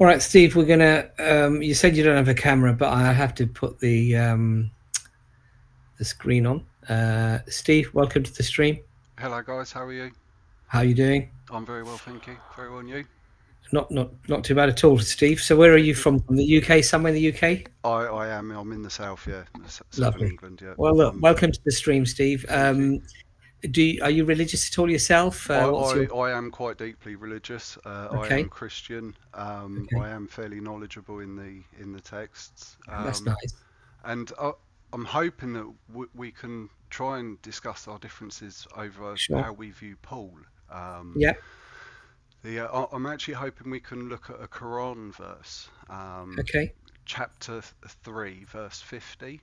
All right, Steve, we're gonna. You said you don't have a camera, but I have to put the screen on. Steve, welcome to the stream. Hello guys, how are you? How are you doing? I'm very well, thank you. Very well, and you? Not too bad at all, Steve. So, where are Good, you good. from? From the UK? Somewhere in the UK? I'm in the south, yeah, southern Lovely. England, yeah. Well, look, welcome to the stream, Steve. Thank you. Are you religious at all yourself? What's your I am quite deeply religious. I am okay? Christian. Okay, I am fairly knowledgeable in the texts, that's nice. and I'm hoping that we can try and discuss our differences over Sure. how we view Paul. Um, Yeah. I'm actually hoping we can look at a Quran verse, Okay. chapter 3, verse 50.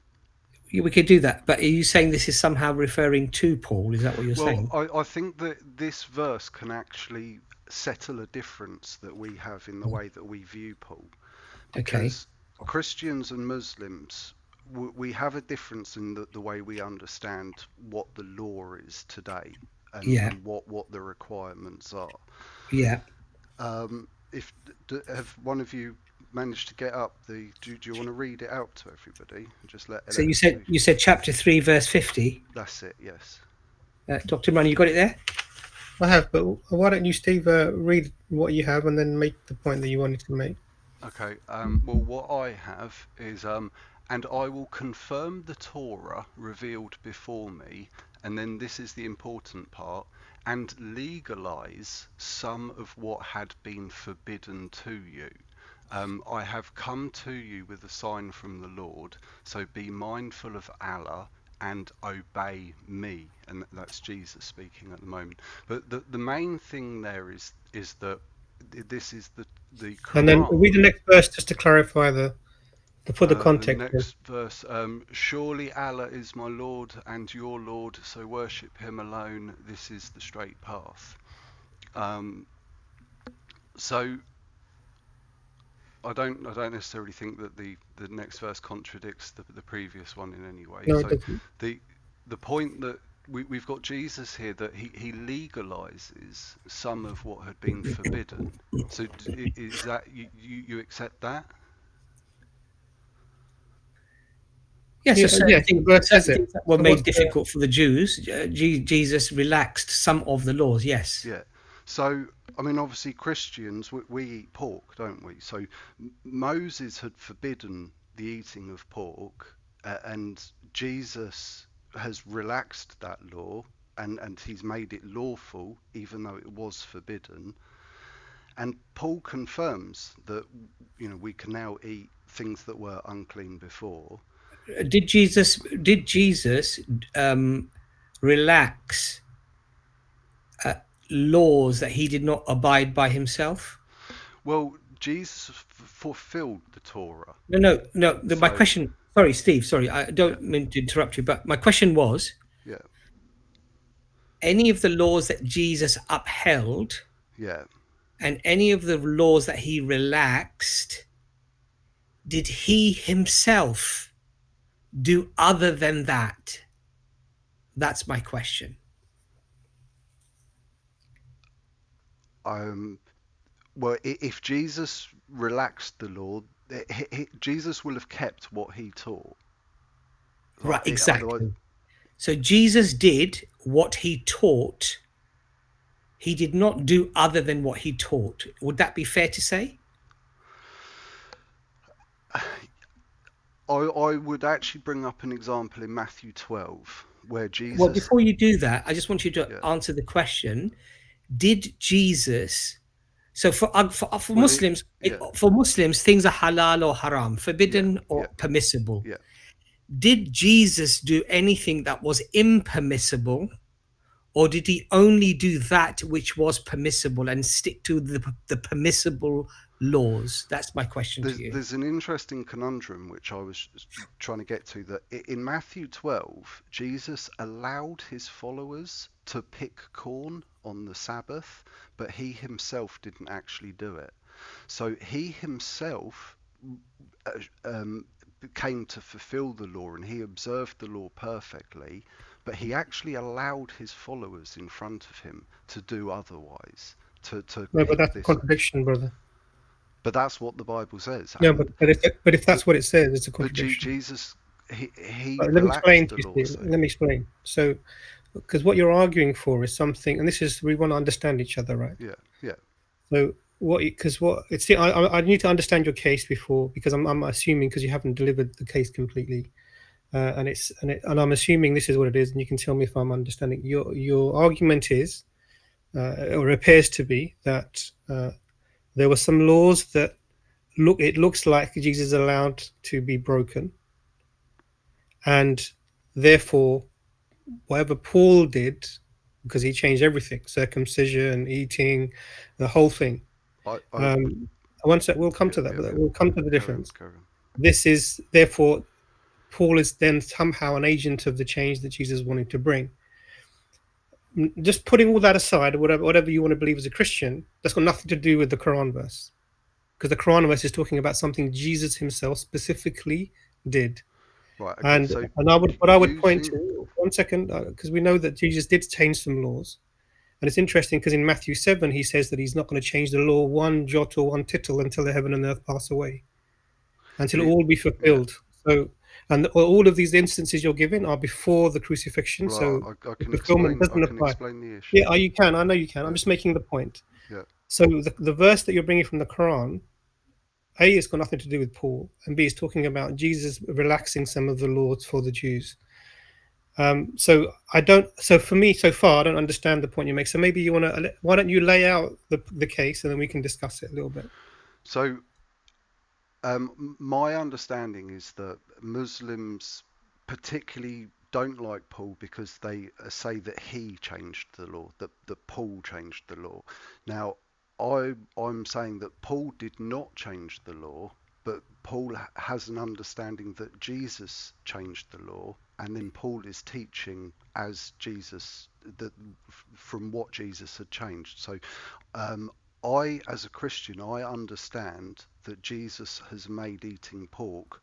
Yeah, we could do that. But are you saying this is somehow referring to Paul? Is that what you're Well, saying? I think that this verse can actually settle a difference that we have in the way that we view Paul, Okay. because Christians and Muslims, we have a difference in the way we understand what the law is today, Yeah. and what the requirements are. Yeah. If have one of you managed to get up do you want to read it out to everybody and just So let everybody. you said chapter 3, verse 50. That's it, yes. Dr. Mann, you got it there? I have, but why don't you, Steve, read what you have and then make the point that you wanted to make? Okay, well, what I have is, and I will confirm the Torah revealed before me, and then this is the important part, and legalize some of what had been forbidden to you. I have come to you with a sign from the Lord, so be mindful of Allah and obey me. And that's Jesus speaking at the moment. But the main thing there is that this is the And then read Quran. the next verse just to clarify to put the The context in. next verse, surely Allah is my Lord and your Lord, so worship Him alone. This is the straight path. Um, so I don't necessarily think that the next verse contradicts the previous one in any way. No, it So doesn't. the the point that we've got Jesus here, that he legalizes some of what had been forbidden. So is that you accept that? Yes, so Yes, the verse says certain it. things that were So made what's the difficult for the Jews, Jesus relaxed some of the laws. Yes. Yeah. So, I mean, obviously Christians, we eat pork, don't we? So Moses had forbidden the eating of pork, and Jesus has relaxed that law, and he's made it lawful, even though it was forbidden. And Paul confirms that, we can now eat things that were unclean before. Did Jesus um, relax uh, laws that he did not abide by himself? Well, Jesus fulfilled the Torah. No. My So, question. Sorry, Steve. Sorry, I yeah, don't mean to interrupt you, but my question was: yeah, any of the laws that Jesus upheld yeah. and any of the laws that he relaxed, did he himself do other than that? That's my question. Um, Well, if Jesus relaxed the law, Jesus will have kept what he taught. Right, Otherwise, exactly. So Jesus did what he taught. He did not do other than what he taught. Would that be fair to say? I would actually bring up an example in Matthew 12 where Well, Jesus, before you do that, I just want you to yeah, answer the question: did Jesus? So for well, Muslims, yeah, things are halal or haram, yeah, forbidden yeah, or permissible. yeah. Did Jesus do anything that was impermissible, or did he only do that which was permissible and stick to the permissible laws? That's my question to you. There's an interesting conundrum which I was trying to get to, that in Matthew 12, Jesus allowed his followers to pick corn on the Sabbath, but he himself didn't actually do it. So he himself uh, um, came to fulfill the law, and he observed the law perfectly, but he actually allowed his followers in front of him to do otherwise, to No, but pick that's a this. contradiction, brother. But that's what the Bible says, No, and but if but that's what it says, it's a but contradiction. Jesus, he Let me explain relaxed to the you, law, Steve. so Let me explain. So, because what you're arguing for is something, and this is we want to understand each other, right? yeah, yeah. So because what it's I need to understand your case before, because I'm assuming because you haven't delivered the case completely, and I'm assuming this is what it is, and you can tell me if I'm understanding. Your argument is, or appears to be, that there were some laws that it looks like Jesus allowed to be broken, and therefore whatever Paul did, because he changed everything, circumcision, eating, the whole thing. I Um, One sec, we'll come yeah, to that, yeah, but yeah. we'll come to the Carry on, difference. carry on. This is therefore Paul is then somehow an agent of the change that Jesus wanted to bring. Just putting all that aside, whatever you want to believe as a Christian, that's got nothing to do with the Quran verse, because the Quran verse is talking about something Jesus himself specifically did. Right, okay. And So I would point using to 1 second, because we know that Jesus did change some laws. And it's interesting because in Matthew 7, he says that he's not going to change the law one jot or one tittle until the heaven and earth pass away, until it the all be yeah. fulfilled. So, and all of these instances you're giving are before the crucifixion. Well, So I the can fulfillment explain. I doesn't can apply. explain the issue. Yeah, you can. I know you can. I'm Yeah, just making the point. yeah. So the verse that you're bringing from the Quran, A, it's got nothing to do with Paul, and B, is talking about Jesus relaxing some of the laws for the Jews. So I don't. So for me, so far, I don't understand the point you make. So maybe you want to. Why don't you lay out the case, and then we can discuss it a little bit. So my understanding is that Muslims particularly don't like Paul because they say that he changed the law, that Paul changed the law. Now, I'm saying that Paul did not change the law, but Paul has an understanding that Jesus changed the law, and then Paul is teaching as Jesus, that from what Jesus had changed. So um, as a Christian, I understand that Jesus has made eating pork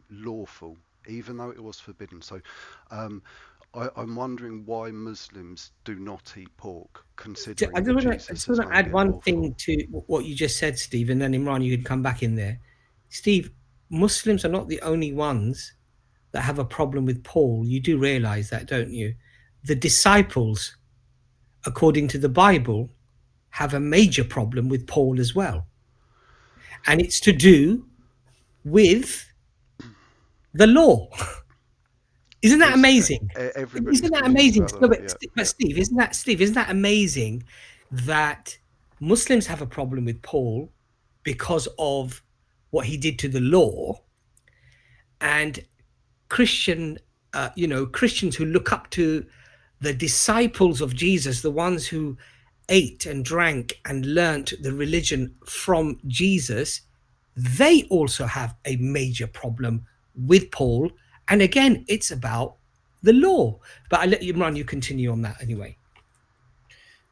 lawful, even though it was forbidden. So um, I'm wondering why Muslims do not eat pork, I considering just that want to, I Jesus just has want to made add it one lawful. thing to what you just said, Steve, and then Imran, you could come back in there. Steve, Muslims are not the only ones that have a problem with Paul. You do realize that, don't you? The disciples, according to the Bible, have a major problem with Paul as well. And it's to do with the law. Isn't that It's amazing? everybody's Isn't that confused amazing? about the No, law. Yeah, but yeah. Steve, isn't that amazing that Muslims have a problem with Paul because of what he did to the law, and Christian, Christians who look up to the disciples of Jesus, the ones who ate and drank and learnt the religion from Jesus, they also have a major problem with Paul. And again, it's about the law. But I let you run, you continue on that anyway.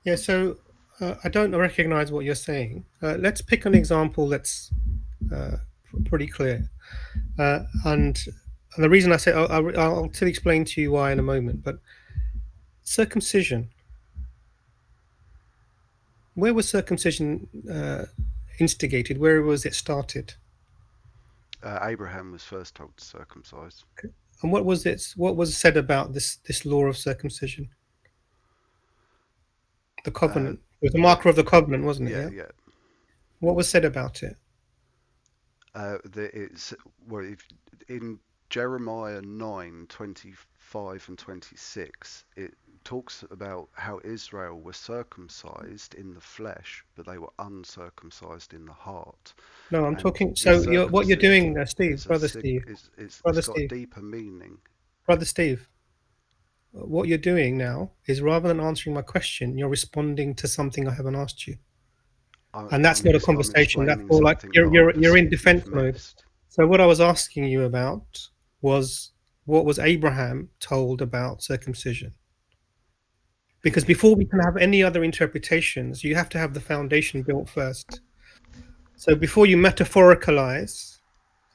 Yeah. So I don't recognize what you're saying. Let's pick an example that's uh, pretty clear. And the reason I say I'll explain to you why in a moment. But circumcision. Where was circumcision instigated? Where was it started? Abraham was first told to circumcise. And what was it? What was said about this law of circumcision? The Uh, covenant. It was a the marker of the covenant, wasn't it? yeah, Yeah. yeah. What was said about it? It's well, if, in Jeremiah 9:25 and 26, it talks about how Israel was circumcised in the flesh, but they were uncircumcised in the heart. No, I'm And talking. the So what you're doing, circumcision Steve, is a brother Steve, brother it's got a Steve, deeper meaning. brother Steve. What you're doing now is rather than answering my question, you're responding to something I haven't asked you, and that's not a I'm conversation. That's explaining more like something that I you're in perceive defense you've mode. missed. So what I was asking you about was what was Abraham told about circumcision? Because He, before we can have any other interpretations, you have to have the foundation built first. So before you metaphoricalize,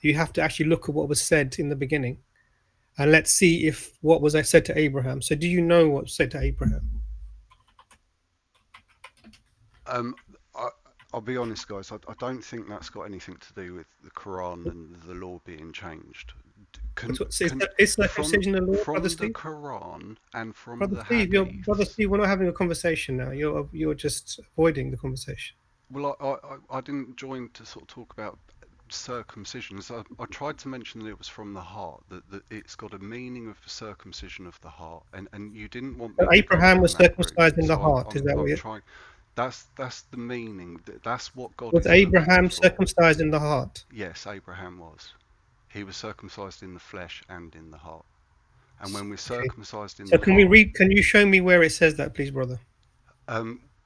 you have to actually look at what was said in the beginning, and let's see if what was I said to Abraham. So do you know what was said to Abraham? um, I, I'll be honest, guys. I don't think that's got anything to do with the Quran and the law being changed. Is circumcision a law, Brother From the Steve? Quran and from Brother the Steve, Brother Hadiths? Steve, we're not having a conversation now. You're just avoiding the conversation. Well, I didn't join to sort of talk about circumcision. So I tried to mention that it was from the heart, that it's got a meaning of circumcision of the heart, and you didn't want me So to go Abraham down was that route. circumcised in the So heart. Is that what I'm you? trying. That's the meaning. That's what God Was is looking Abraham for. circumcised in the heart? Yes, Abraham was. He was circumcised in the flesh and in the heart. And when we're Okay. circumcised in So the can we heart, read? Can you show me where it says that, please, brother?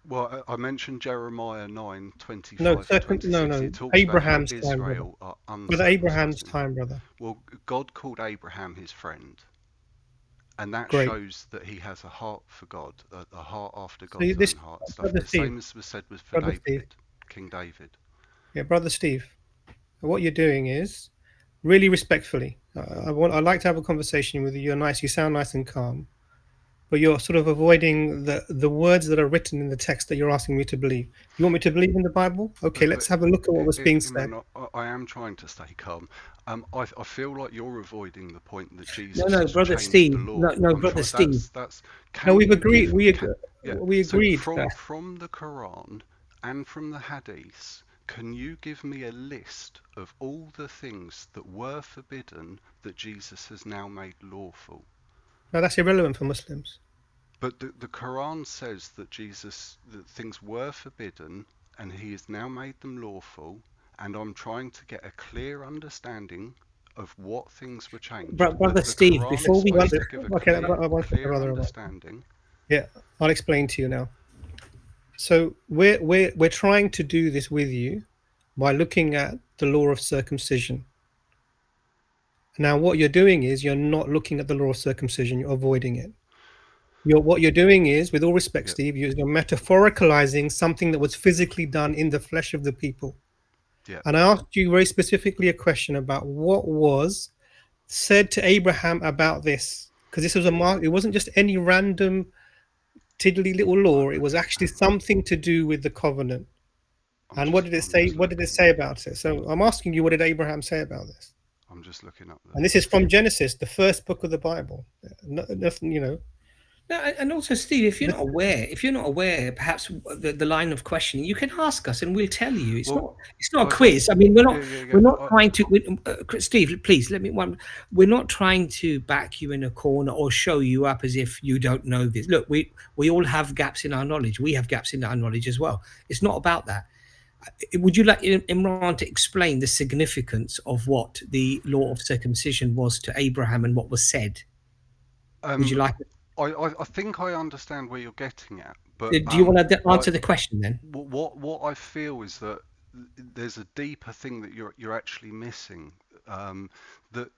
well, I mentioned Jeremiah 9, 25 No, and 26. no. It talks about how Abraham's time, brother. Israel are Brother Abraham's uncircumcised in heart. time, brother. Well, God called Abraham his friend, and that Great. shows that he has a heart for God, a heart after So God's this, own heart. Stuff Brother the Steve, same as was said was for Brother Steve. David, King David. Yeah, Brother Steve. What you're doing is really respectfully. I'd like to have a conversation with you. You're nice. You sound nice and calm, but you're sort of avoiding the words that are written in the text that you're asking me to believe. You want me to believe in the Bible? Okay, let's have a look at what was being said. Imran, I am trying to stay calm. I feel like you're avoiding the point that Jesus No, has Brother changed the Steve. law. No, Brother Steve. That's. No, Can we've you agreed. give? We So agreed from that. from the Quran and from the Hadiths, can you give me a list of all the things that were forbidden that Jesus has now made lawful? No, that's irrelevant for Muslims. But the Quran says that that things were forbidden and he has now made them lawful, and I'm trying to get a clear understanding of what things were changed. Brother The Steve, Quran before is we supposed to give a okay, clear brother. understanding. Yeah, I'll explain to you now. So we're trying to do this with you by looking at the law of circumcision. Now, what you're doing is you're not looking at the law of circumcision; you're avoiding it. What you're doing is, with all respect, Yep. Steve, you're metaphoricalizing something that was physically done in the flesh of the people. Yep. And I asked you very specifically a question about what was said to Abraham about this, because this was it wasn't just any random tiddly little law. It was actually something to do with the covenant. And what did it say? What did it say about it? So I'm asking you, what did Abraham say about this? I'm just looking up. And this is from Genesis, the first book of the Bible. Nothing, you know. No, and also, Steve, if you're not aware, perhaps the line of questioning, you can ask us, and we'll tell you. It's not a quiz. I mean, we're not trying to. Steve, please let me. We're not trying to back you in a corner or show you up as if you don't know this. Look, we all have gaps in our knowledge. We have gaps in our knowledge as well. It's not about that. Would you like Imran to explain the significance of what the law of circumcision was to Abraham and what was said? Would you like? I think I understand where you're getting at, but Do you want to answer the question then? What I feel is that there's a deeper thing that you're actually missing. That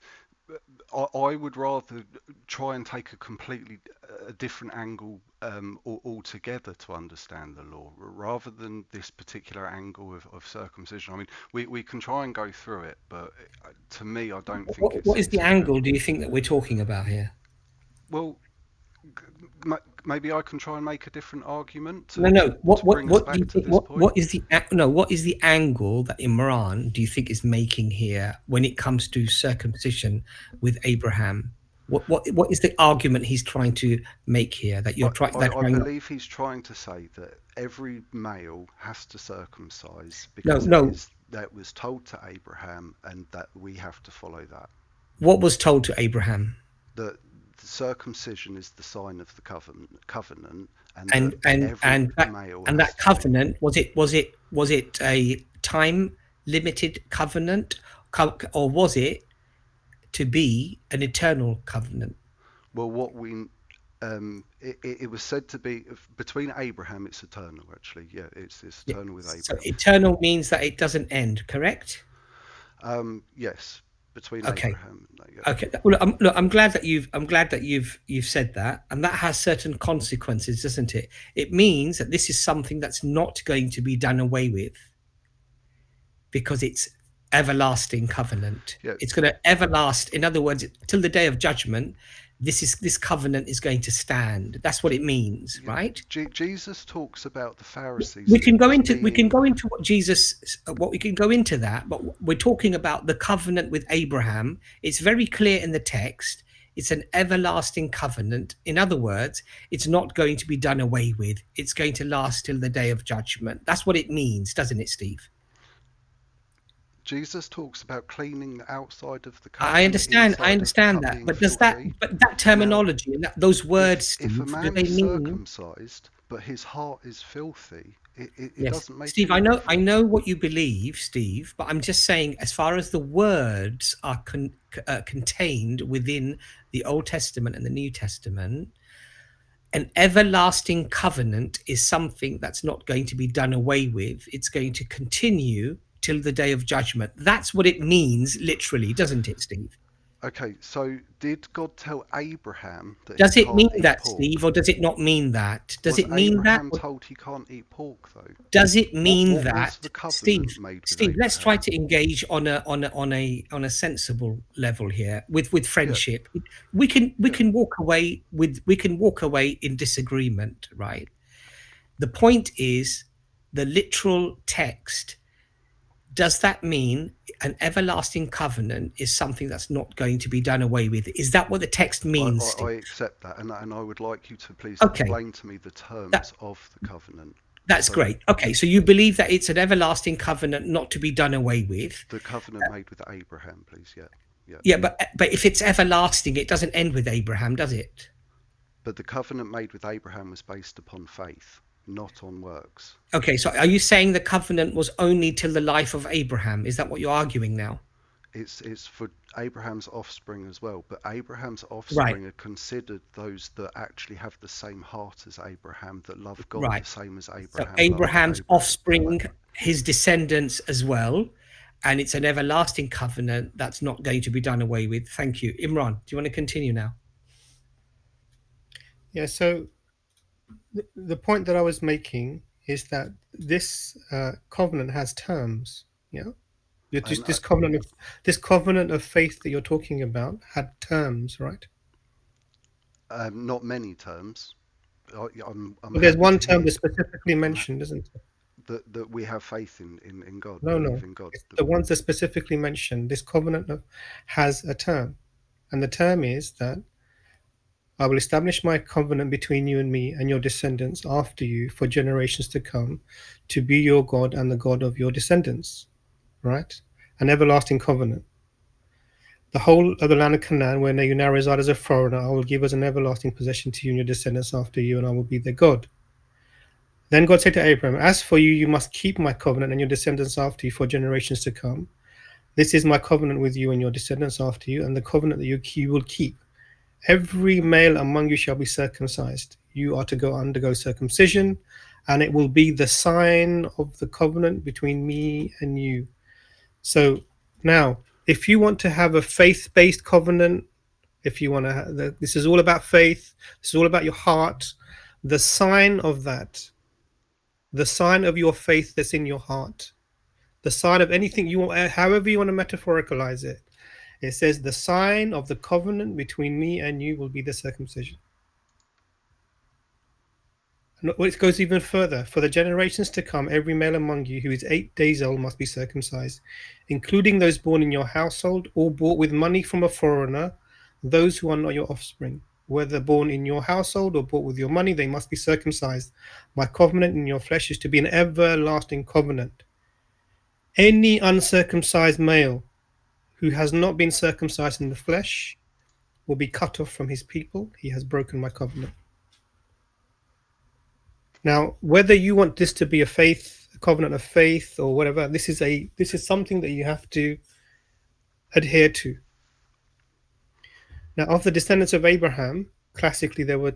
I would rather try and take a completely different angle altogether to understand the law, rather than this particular angle of circumcision. I mean, we can try and go through it, but to me, I don't think it's. What is the angle do you think that we're talking about here? Well, maybe I can try and make a different argument. No. What bring us back do you to think? this point? What is the angle that Imran do you think is making here when it comes to circumcision with Abraham? What is the argument he's trying to make here that you're trying? I believe he's trying to say that every male has to circumcise because that was told to Abraham, and that we have to follow that. What was told to Abraham? That circumcision is the sign of the covenant, and that covenant was it a time limited covenant, or was it to be an eternal covenant? Well, it was said to be between Abraham. It's eternal, actually. Yeah, it's eternal with Abraham. So eternal means that it doesn't end, correct? Yes. Between Abraham. Okay. Well, I'm glad that you've said that, and that has certain consequences, doesn't it? It means that this is something that's not going to be done away with, because it's everlasting covenant. Yeah. It's going to everlast. In other words, till the day of judgment, this covenant is going to stand. That's what it means, Yeah, right? Jesus talks about the Pharisees We and can it go was into being. what Jesus, what we can go into that, but we're talking about the covenant with Abraham. It's very clear in the text. It's an everlasting covenant. In other words, it's not going to be done away with. It's going to last till the day of judgment. That's what it means, doesn't it, Steve? Jesus talks about cleaning the outside of the cup I and the I inside of the understand cup that, being but does that, filthy. but that Now, terminology and those words, if a Steve, do man they is mean? circumcised but his heart is filthy, it Yes, doesn't make Steve, any I difference. know what you believe, Steve, but I'm just saying, as far as the words are contained within the Old Testament and the New Testament, an everlasting covenant is something that's not going to be done away with. It's going to continue till the day of judgment. That's what it means, literally, doesn't it, Steve? Okay, so did God tell Abraham that he Does it mean can't eat that, pork? Steve, or does it not mean that? Does Was it mean that? Abraham told he can't eat pork though? Does it What mean what was that, the covenant Steve? made with Steve, let's try Abraham? to engage on a sensible level here with Yeah, friendship. yeah. We can walk away in disagreement, right? The point is the literal text. Does that mean an everlasting covenant is something that's not going to be done away with? Is that what the text means, Steve? I accept that, and I would like you to please Okay, explain to me the that terms of the covenant. that's So great. Okay, so you believe that it's an everlasting covenant not to be done away with. the covenant made with Abraham, please. Yeah, yeah. Yeah, but if it's everlasting, it doesn't end with Abraham, does it? But the covenant made with Abraham was based upon faith, not on works. Okay, so are you saying the covenant was only till the life of Abraham? Is that what you're arguing now? It's for Abraham's offspring as well, but Abraham's Right, offspring are considered those that actually have the same heart as Abraham, that love God right. the same as So Abraham loved Abraham's Abraham. offspring, his descendants as well, and it's an everlasting covenant that's not going to be done away with. Thank you. Imran, do you want to continue now? Yeah. So the point that I was making is that this covenant has terms. Yeah. And This covenant of faith that you're talking about had terms, right? not many terms. I'm But there's happy one to term hear. that's specifically I'm ha- mentioned, isn't it? that we have faith in God, No, believe no. in God. It's the ones that specifically mentioned. This covenant has a term, and the term is that I will establish my covenant between you and me and your descendants after you for generations to come, to be your God and the God of your descendants. Right? An everlasting covenant. The whole of the land of Canaan, where you now reside as a foreigner, I will give as an everlasting possession to you and your descendants after you, and I will be their God. Then God said to Abraham, as for you, you must keep my covenant and your descendants after you for generations to come. This is my covenant with you and your descendants after you, and the covenant that you will keep. Every male among you shall be circumcised. You are to go undergo circumcision, and it will be the sign of the covenant between me and you. So now, if you want to have a faith-based covenant, if you want to, this is all about faith. This is all about your heart. The sign of that, the sign of your faith that's in your heart, the sign of anything you want, however you want to metaphoricalize it. It says the sign of the covenant between me and you will be the circumcision. And it goes even further. For the generations to come, every male among you who is 8 days old must be circumcised, including those born in your household or bought with money from a foreigner, those who are not your offspring. Whether born in your household or bought with your money, they must be circumcised. My covenant in your flesh is to be an everlasting covenant. Any uncircumcised male who has not been circumcised in the flesh will be cut off from his people. He has broken my covenant. Now, whether you want this to be a covenant of faith or whatever, this is something that you have to adhere to. Now, of the descendants of Abraham, classically there were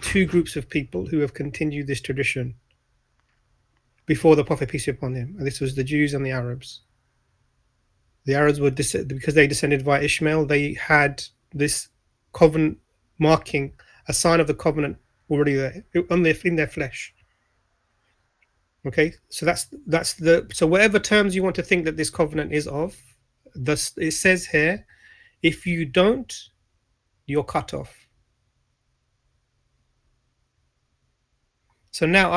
two groups of people who have continued this tradition before the prophet peace be upon him, and this was the Jews and the Arabs. The Arabs were because they descended via Ishmael, they had this covenant marking, a sign of the covenant already there in their flesh. Okay, so so whatever terms you want to think that this covenant is of, thus it says here, if you don't, you're cut off. So now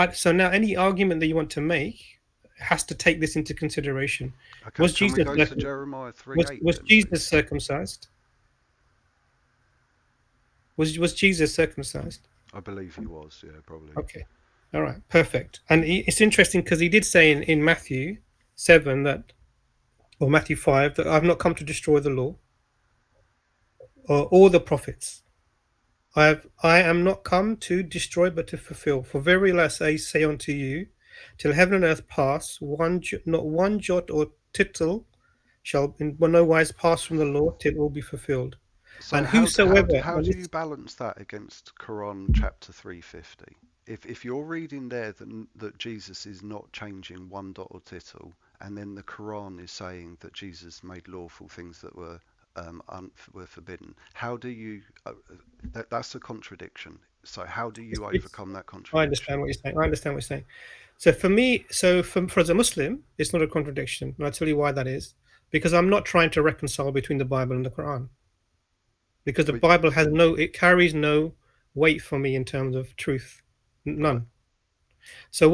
any argument that you want to make has to take this into consideration. Okay, Was can we Jesus go to Jeremiah 3:8 was then, Jesus please? circumcised? Was Jesus circumcised? I believe he was, yeah, probably. Okay. All right. Perfect. And it's interesting because he did say in Matthew 7 that, or Matthew 5, that I've not come to destroy the law or all the prophets. I am not come to destroy but to fulfill. For verily I say unto you, till heaven and earth pass, not one jot or tittle shall in no wise pass from the law till all be fulfilled. So And whosoever, how and do you this, balance that against Quran chapter 350? If you're reading there that Jesus is not changing one dot or tittle, and then the Quran is saying that Jesus made lawful things that were forbidden, how do you that's a contradiction. So how do you it's, overcome that I understand contradiction? what you're saying. I understand what you're saying. So for me, for as a Muslim, it's not a contradiction, and I'll tell you why that is. Because I'm not trying to reconcile between the Bible and the Quran. Because the But Bible it carries no weight for me in terms of truth, right, none. So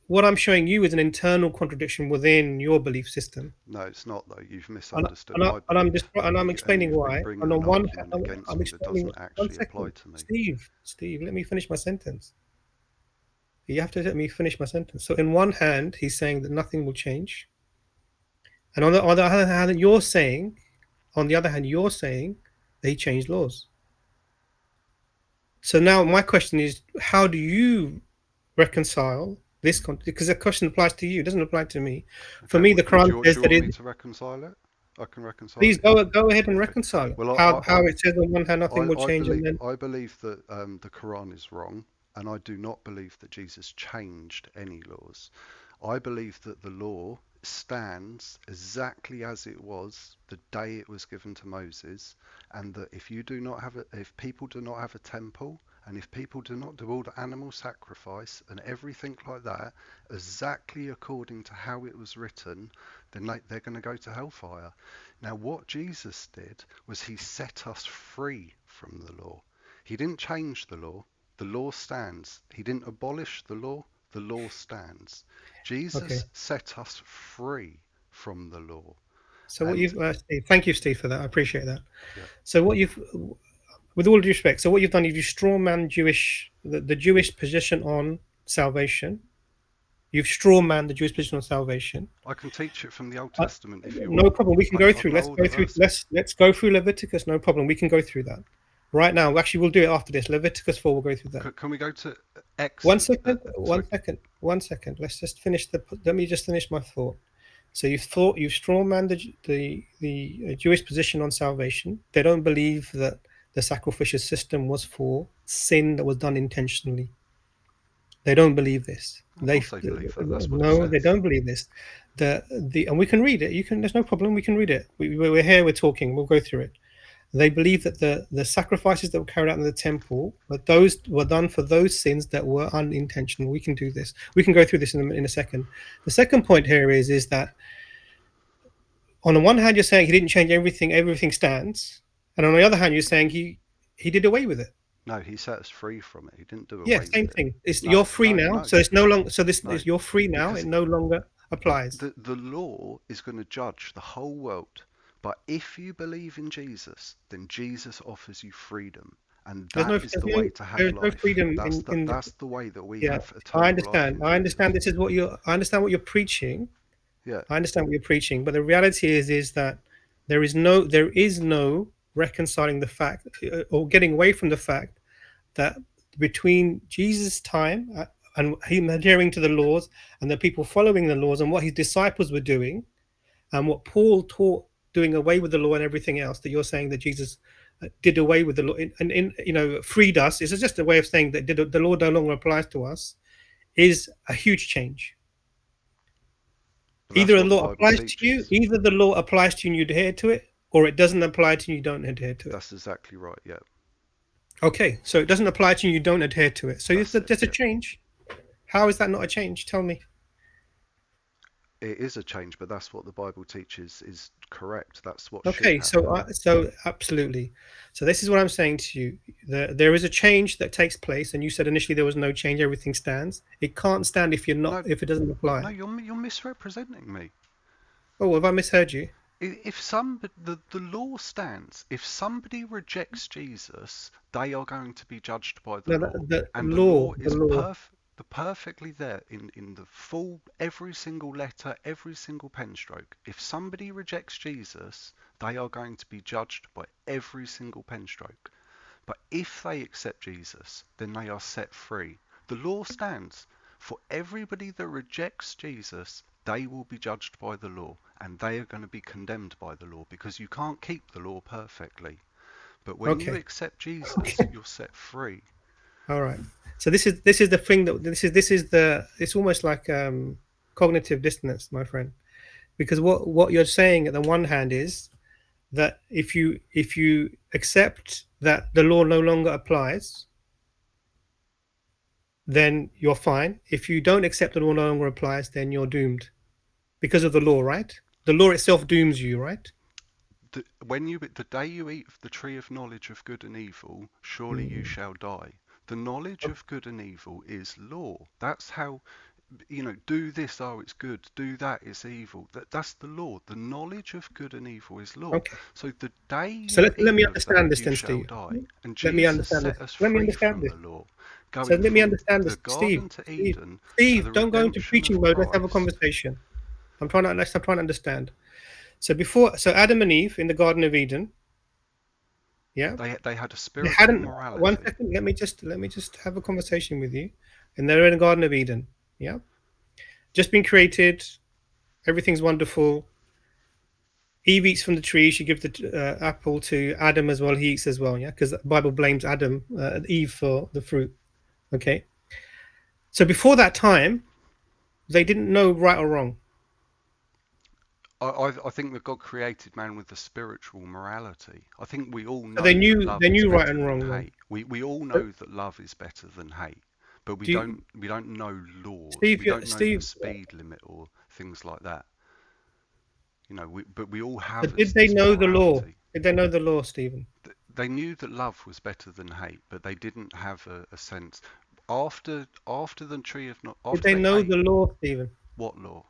what I'm showing you is an internal contradiction within your belief system, no, it's not though. You've and misunderstood and, I, my and I'm belief, just and I'm and explaining you've been why. bringing And an on one, argument against I'm me that explaining. doesn't One actually apply second, to me. Steve, let me finish my sentence. You have to let me finish my sentence. So, in one hand, he's saying that nothing will change, and on the other hand, you're saying that he changed laws. So now my question is, how do you reconcile this? Because the question applies to you, it doesn't apply to me. For Okay, me, the Quran do says you that want it. me to reconcile it? I can reconcile Please it, yeah. go ahead and Okay. reconcile it. Well, How it says on one hand nothing will change, and then I believe that the Quran is wrong, and I do not believe that Jesus changed any laws. I believe that the law stands exactly as it was the day it was given to Moses, and that if people do not have a temple, and if people do not do all the animal sacrifice and everything like that, exactly according to how it was written, then they're going to go to hellfire. Now, what Jesus did was he set us free from the law. He didn't change the law stands. He didn't abolish the law stands. okay. Jesus set us free from the law. So what And you've Steve, thank you, Steve, for that. I appreciate that. yeah, So with all due respect, so what you've done is you strawman the Jewish position on salvation. You've strawman the Jewish position on salvation. I can teach it from the Old Uh, Testament if you no want. problem. We can go I through. know all the verses. Let's go through Leviticus. No problem. We can go through that right now. Actually, we'll do it after this. Leviticus 4. We'll go through that. Can we go to One X? second. Sorry. One second. Let's just finish the. Let me just finish my thought. So you've strawman the Jewish position on salvation. They don't believe that the sacrificial system was for sin that was done intentionally. They don't believe this. Of course they believe that. That's what it No, they says. don't believe this. And we can read it. You can. There's no problem. We can read it. We're here. We're talking. We'll go through it. They believe that the sacrifices that were carried out in the temple, but those were done for those sins that were unintentional. We can do this. We can go through this in a second. The second point here is that on the one hand you're saying he didn't change everything. Everything stands, and on the other hand you're saying he did away with it. No, he set us free from it. He didn't do Yeah, away with same it. thing. It's No, you're free no, now, no, so it's no longer. So this no. is you're free now. Because It no longer applies. the law is going to judge the whole world. But if you believe in Jesus, then Jesus offers you freedom. And that is the way to have There's no life. freedom in. That's the way that we Yeah, have I eternal life understand. in I understand. Jesus. I understand what you're preaching. Yeah. I understand what you're preaching, but the reality is that there is no reconciling the fact or getting away from the fact that between Jesus' time and him adhering to the laws and the people following the laws and what his disciples were doing and what Paul taught, doing away with the law and everything else, that you're saying that Jesus did away with the law and freed us. It's just a way of saying that the law no longer applies to us. Is a huge change. But Either that's the what the law Bible applies to you, teaches. either the law applies to you and you adhere to it, or it doesn't apply to you, you don't adhere to it. That's exactly right. Yeah. Okay, so it doesn't apply to you, you don't adhere to it. So That's it. there's a Yeah. change. How is that not a change? Tell me. It is a change, but that's what the Bible teaches is correct. That's what should Okay, so happen. so absolutely. So this is what I'm saying to you. There is a change that takes place, and you said initially there was no change, everything stands. It can't stand if you're not, No, if it doesn't no, apply. you're misrepresenting me. Oh, have I misheard you? If somebody, the law stands. If somebody rejects Jesus, they are going to be judged by the No, law, the and the law, law the is law. perfectly there in the full, every single letter, every single pen stroke. If somebody rejects Jesus, they are going to be judged by every single pen stroke. But if they accept Jesus, then they are set free. The law stands. For everybody that rejects Jesus, they will be judged by the law, and they are going to be condemned by the law because you can't keep the law perfectly. But when you Okay, accept Jesus, you're set free. all right. So this is the thing that this is the it's almost like cognitive dissonance, my friend, because what you're saying at the one hand is that if you accept that the law no longer applies, then you're fine. If you don't accept that the law no longer applies, then you're doomed because of the law, right? The law itself dooms you, right? The day you eat of the tree of knowledge of good and evil, surely you Mm. shall die. The knowledge of good and evil is law. That's how, do this, oh, it's good. Do that, it's evil. That's the law. The knowledge of good and evil is law. Okay. So the day So you let eat me of that, understand this you then, shall Steve. die. And Let me Jesus understand this. set us Let me free understand from this. the law, So going let me from understand the this, Steve. garden to Steve, Eden to Steve, the don't go into redemption preaching of mode. Let's have a Christ. conversation. I'm trying to understand. So Adam and Eve in the Garden of Eden, yeah, They had a they spiritual hadn't. One morality. second. Let me just have a conversation with you, and they're in the Garden of Eden. Yeah, just been created. Everything's wonderful. Eve eats from the tree. She gives the apple to Adam as well. He eats as well. Yeah, because the Bible blames Eve for the fruit. Okay. So before that time, they didn't know right or wrong. I think that God created man with a spiritual morality. I think we all So they know that knew love they is knew right better and than wrong then. hate. We all But know that love is better than hate, but do you, we don't know laws. Steve? We don't know the Steve. speed limit or things like that. But we all So have did they this know the law? morality. Did they know the law, Stephen? They knew that love was better than hate, but they didn't have a sense. After the tree of not Did after they they know the ate, law, Stephen? what law?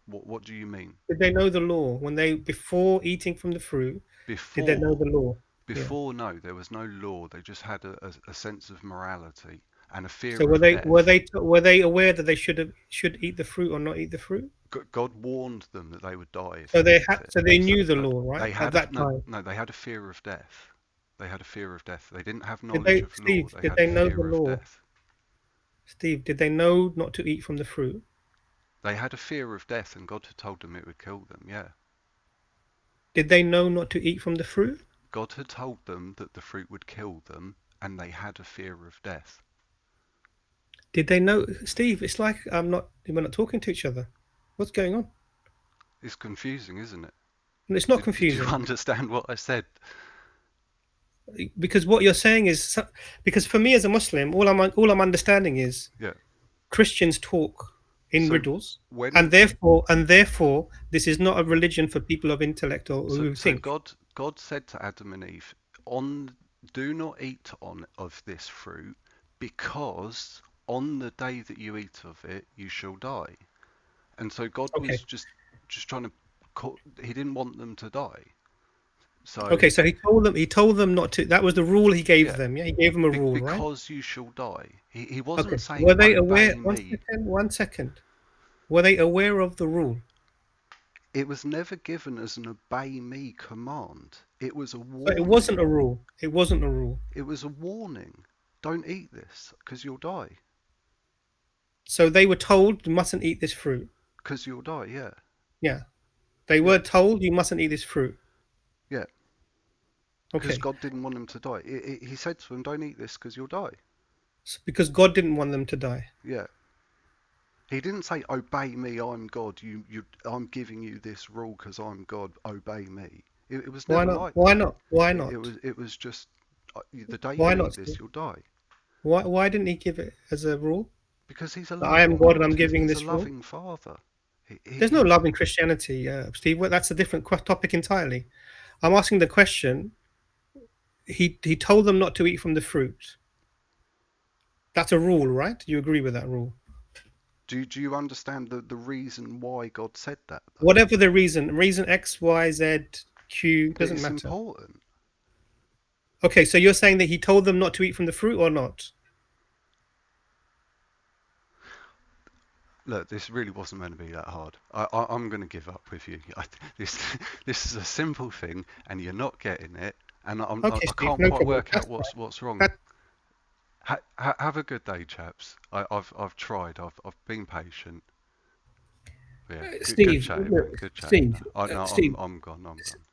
What do you mean? Did they know the law when they before eating from the fruit? Did they know Before the law? Yeah. Before, no, there was no law. They just had a sense of morality and a So fear were of they were death. they were they aware that they should eat the fruit or not eat the fruit? God warned them that they would die if So they they ate had it. so they So knew the no, law, right? they At had that no, time. no, they had a fear of death. They had a fear of death. They didn't have Did knowledge they, of law. Steve, They did had a they know the fear of law? death. Steve, did they know not to eat from the fruit? They had a fear of death, and God had told them it would kill them. Yeah, Did they know not to eat from the fruit? God had told them that the fruit would kill them, and they had a fear of death. Did they know, Steve? It's like we're not talking to each other. What's going on? It's confusing, isn't it? It's not Did you confusing understand what I said? because what you're saying is because for me as a Muslim, all I'm understanding is Yeah. Christians talk in So riddles, and when therefore this is not a religion for people of intellect or So, who so think. God said to Adam and Eve, "On, do not eat on of this fruit, because on the day that you eat of it, you shall die." And so God Okay. was just trying to, he didn't want them to die. So Okay. So he told them not to. That was the rule he gave yeah, them. Yeah, he gave them a rule, right? because you shall die. He Okay. wasn't saying Were they aware? obey One me. second. 1 second. Were they aware of the rule? It was never given as an obey me command. It was a So it wasn't warning. a rule. It wasn't a rule. It was a warning. Don't eat this because you'll die. So they were told you mustn't eat this fruit. Because you'll die. Yeah. Yeah. They Yeah. were told you mustn't eat this fruit. Yeah. Because Okay. God didn't want them to die. He said to them, "Don't eat this because you'll die." Because God didn't want them to die. Yeah. He didn't say, "Obey me, I'm God. I'm giving you this rule because I'm God. Obey me." It was Why never not? like Why that. not? Why It not? was it was just the day Why you not, eat Steve? this, you'll die. Why didn't he give it as a rule? Because he's a I loving am God and God. I'm giving He's a this rule. loving Father. There's no He, love in Christianity, Steve. Well, that's a different topic entirely. I'm asking the question. He told them not to eat from the fruit. That's a rule, right? You agree with that rule? do you understand the reason why God said that though? Whatever the reason X, Y, Z, Q doesn't It's matter. important. Okay, so you're saying that he told them not to eat from the fruit or not? Look, this really wasn't meant to be that hard. I'm going to give up with you. This this is a simple thing, and you're not getting it, and Okay, I Steve, can't no quite problem. work That's out fine. what's wrong. That, Have a good day, chaps. I've tried. I've been patient. Yeah, good Steve, chatting, mate. look, Good chatting. Steve, I no, Steve. I'm gone. I'm gone.